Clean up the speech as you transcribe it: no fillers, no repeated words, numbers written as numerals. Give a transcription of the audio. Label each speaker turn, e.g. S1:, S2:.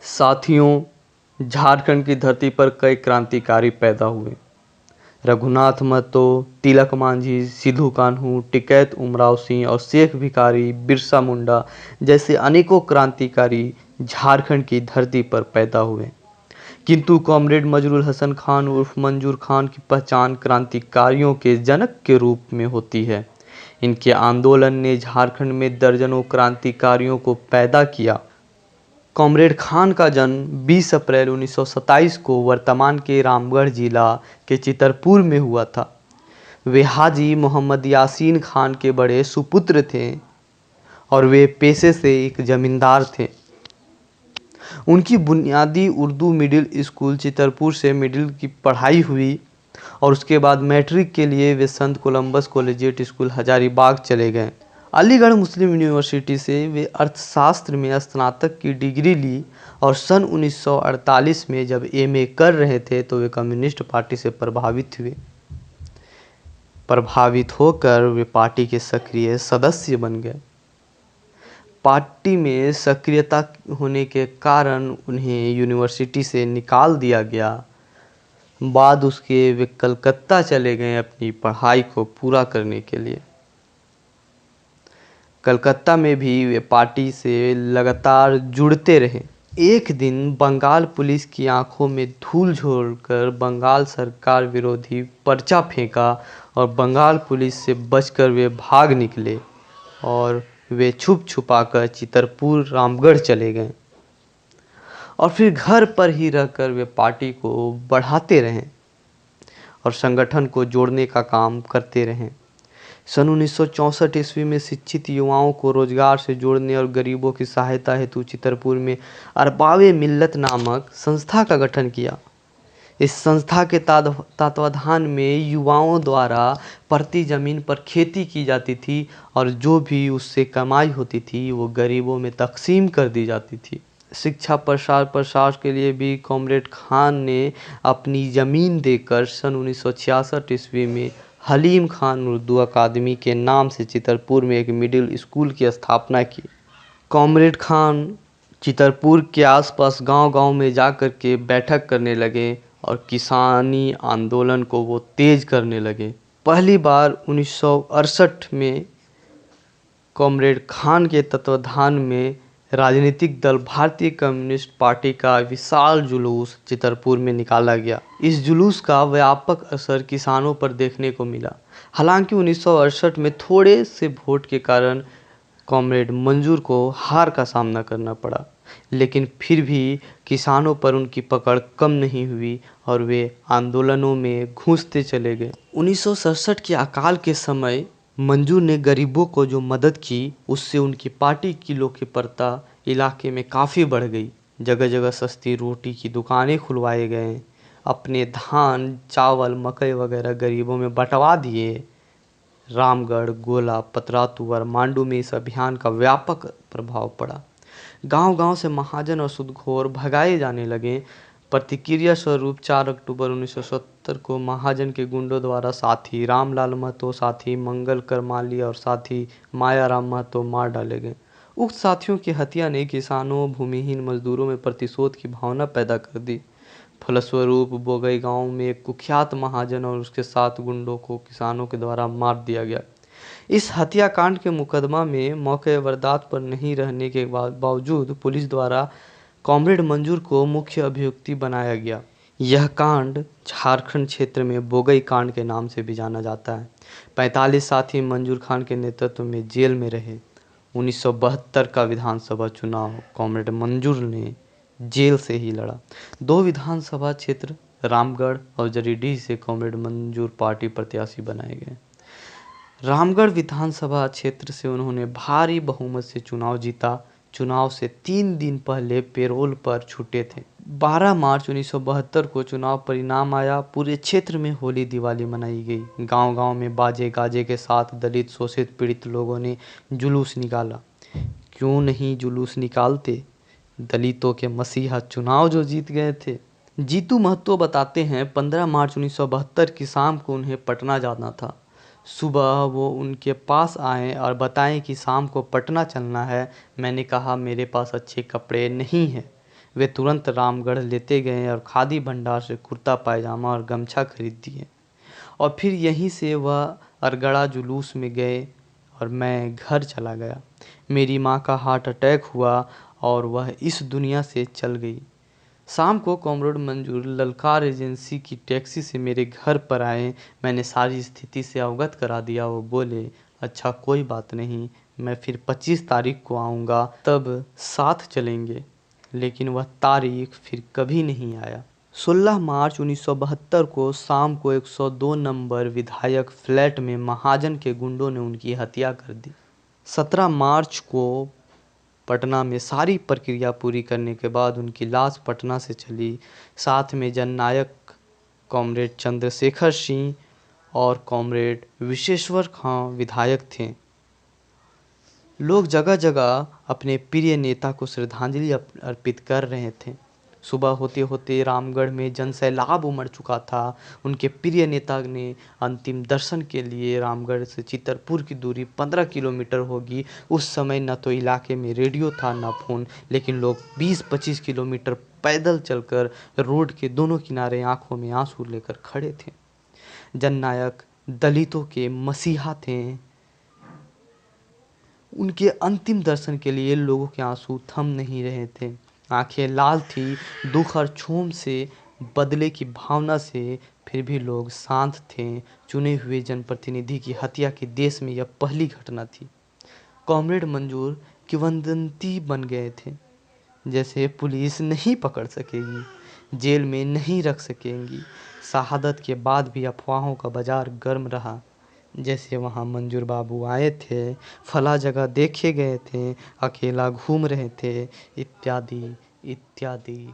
S1: साथियों, झारखंड की धरती पर कई क्रांतिकारी पैदा हुए। रघुनाथ महतो, तिलक मांझी, सिद्धू कान्हू, टिकैत उमराव सिंह और शेख भिखारी, बिरसा मुंडा जैसे अनेकों क्रांतिकारी झारखंड की धरती पर पैदा हुए। किंतु कॉमरेड मजरुल हसन खान उर्फ मंजूर खान की पहचान क्रांतिकारियों के जनक के रूप में होती है। इनके आंदोलन ने झारखंड में दर्जनों क्रांतिकारियों को पैदा किया। कॉमरेड खान का जन्म 20 अप्रैल 1927 को वर्तमान के रामगढ़ जिला के चितरपुर में हुआ था। वे हाजी मोहम्मद यासीन खान के बड़े सुपुत्र थे और वे पेशे से एक जमींदार थे। उनकी बुनियादी उर्दू मिडिल स्कूल चितरपुर से मिडिल की पढ़ाई हुई और उसके बाद मैट्रिक के लिए वे संत कोलंबस कॉलेजिएट स्कूल हजारीबाग चले गए। अलीगढ़ मुस्लिम यूनिवर्सिटी से वे अर्थशास्त्र में स्नातक की डिग्री ली और सन 1948 में जब एमए कर रहे थे तो वे कम्युनिस्ट पार्टी से प्रभावित हुए। प्रभावित होकर वे पार्टी के सक्रिय सदस्य बन गए। पार्टी में सक्रियता होने के कारण उन्हें यूनिवर्सिटी से निकाल दिया गया। बाद उसके वे कलकत्ता चले गए अपनी पढ़ाई को पूरा करने के लिए। कलकत्ता में भी वे पार्टी से लगातार जुड़ते रहे। एक दिन बंगाल पुलिस की आंखों में धूल झोंककर बंगाल सरकार विरोधी पर्चा फेंका और बंगाल पुलिस से बचकर वे भाग निकले और वे छुप छुपाकर चितरपुर रामगढ़ चले गए और फिर घर पर ही रहकर वे पार्टी को बढ़ाते रहें और संगठन को जोड़ने का काम करते रहें। सन 1964 ईस्वी में शिक्षित युवाओं को रोजगार से जोड़ने और गरीबों की सहायता हेतु चितरपुर में अरबावे मिल्लत नामक संस्था का गठन किया। इस संस्था के तत्वाधान में युवाओं द्वारा प्रति जमीन पर खेती की जाती थी और जो भी उससे कमाई होती थी वो गरीबों में तकसीम कर दी जाती थी। शिक्षा प्रसार के लिए भी कॉमरेड खान ने अपनी ज़मीन देकर सन 1966 ईस्वी में हलीम खान उर्दू अकादमी के नाम से चितरपुर में एक मिडिल स्कूल की स्थापना की। कॉमरेड खान चितरपुर के आसपास गांव-गांव में जाकर के बैठक करने लगे और किसानी आंदोलन को वो तेज करने लगे। पहली बार 1968 में कॉमरेड खान के तत्वाधान में राजनीतिक दल भारतीय कम्युनिस्ट पार्टी का विशाल जुलूस चितरपुर में निकाला गया। इस जुलूस का व्यापक असर किसानों पर देखने को मिला। हालांकि 1968 में थोड़े से वोट के कारण कॉमरेड मंजूर को हार का सामना करना पड़ा, लेकिन फिर भी किसानों पर उनकी पकड़ कम नहीं हुई और वे आंदोलनों में घुसते चले गए। 1967 के अकाल के समय मंजूर ने गरीबों को जो मदद की उससे उनकी पार्टी की लोकप्रियता इलाके में काफ़ी बढ़ गई। जगह जगह सस्ती रोटी की दुकानें खुलवाए गए। अपने धान, चावल, मकई वगैरह गरीबों में बंटवा दिए। रामगढ़, गोला, पतरातू और मांडू में इस अभियान का व्यापक प्रभाव पड़ा। गांव-गांव से महाजन और सूदखोर भगाए जाने लगे। प्रतिक्रिया स्वरूप 4 अक्टूबर 1970 को महाजन के गुंडों द्वारा साथी रामलाल महतो, साथी मंगल करमाली और साथी मायाराम महतो मार डाले गए। उक्त साथियों की हत्या ने किसानों, भूमिहीन मजदूरों में प्रतिशोध की भावना पैदा कर दी। फलस्वरूप बोगई गांव में एक कुख्यात महाजन और उसके 7 गुंडों को किसानों के द्वारा मार दिया गया। इस हत्याकांड के मुकदमा में मौके वारदात पर नहीं रहने के बावजूद पुलिस द्वारा कॉमरेड मंजूर को मुख्य अभियुक्ति बनाया गया। यह कांड झारखंड क्षेत्र में बोगई कांड के नाम से भी जाना जाता है। 45 साथी मंजूर खान के नेतृत्व में जेल में रहे। 1972 का विधानसभा चुनाव कॉमरेड मंजूर ने जेल से ही लड़ा। 2 विधानसभा क्षेत्र रामगढ़ और जरीडीह से कॉमरेड मंजूर पार्टी प्रत्याशी बनाए गए। रामगढ़ विधानसभा क्षेत्र से उन्होंने भारी बहुमत से चुनाव जीता। चुनाव से 3 दिन पहले पेरोल पर छूटे थे। 12 मार्च 1972 को चुनाव परिणाम आया। पूरे क्षेत्र में होली दिवाली मनाई गई। गांव-गांव में बाजे गाजे के साथ दलित, शोषित, पीड़ित लोगों ने जुलूस निकाला। क्यों नहीं जुलूस निकालते? दलितों के मसीहा चुनाव जो जीत गए थे। जीतू महतो बताते हैं 15 मार्च 1972 की शाम को उन्हें पटना जाना था। सुबह वो उनके पास आए और बताएं कि शाम को पटना चलना है। मैंने कहा मेरे पास अच्छे कपड़े नहीं हैं। वे तुरंत रामगढ़ लेते गए और खादी भंडार से कुर्ता पायजामा और गमछा खरीद दिए और फिर यहीं से वह अरगड़ा जुलूस में गए और मैं घर चला गया। मेरी माँ का हार्ट अटैक हुआ और वह इस दुनिया से चल गई। शाम को कॉमरेड मंजूर ललकार एजेंसी की टैक्सी से मेरे घर पर आए। मैंने सारी स्थिति से अवगत करा दिया। वो बोले, अच्छा कोई बात नहीं, मैं फिर 25 तारीख को आऊँगा, तब साथ चलेंगे। लेकिन वह तारीख फिर कभी नहीं आया। 16 मार्च 1972 को शाम को 102 नंबर विधायक फ्लैट में महाजन के गुंडों ने उनकी हत्या कर दी। 17 मार्च को पटना में सारी प्रक्रिया पूरी करने के बाद उनकी लाश पटना से चली। साथ में जननायक कॉमरेड चंद्रशेखर सिंह और कॉमरेड विशेश्वर खां विधायक थे। लोग जगह जगह अपने प्रिय नेता को श्रद्धांजलि अर्पित कर रहे थे। सुबह होते होते रामगढ़ में जनसैलाब उमड़ चुका था। उनके प्रिय नेता ने अंतिम दर्शन के लिए रामगढ़ से चितरपुर की दूरी 15 किलोमीटर होगी। उस समय न तो इलाके में रेडियो था न फ़ोन, लेकिन लोग 20-25 किलोमीटर पैदल चलकर रोड के दोनों किनारे आंखों में आंसू लेकर खड़े थे। जननायक दलितों के मसीहा थे। उनके अंतिम दर्शन के लिए लोगों के आंसू थम नहीं रहे थे। आंखें लाल थी, दुख और क्षोभ से बदले की भावना से, फिर भी लोग शांत थे। चुने हुए जनप्रतिनिधि की हत्या की देश में यह पहली घटना थी। कॉमरेड मंजूर किंवदंती बन गए थे। जैसे पुलिस नहीं पकड़ सकेगी, जेल में नहीं रख सकेंगी। शहादत के बाद भी अफवाहों का बाजार गर्म रहा। जैसे वहाँ मंजूर बाबू आए थे, फला जगह देखे गए थे, अकेला घूम रहे थे, इत्यादि इत्यादि।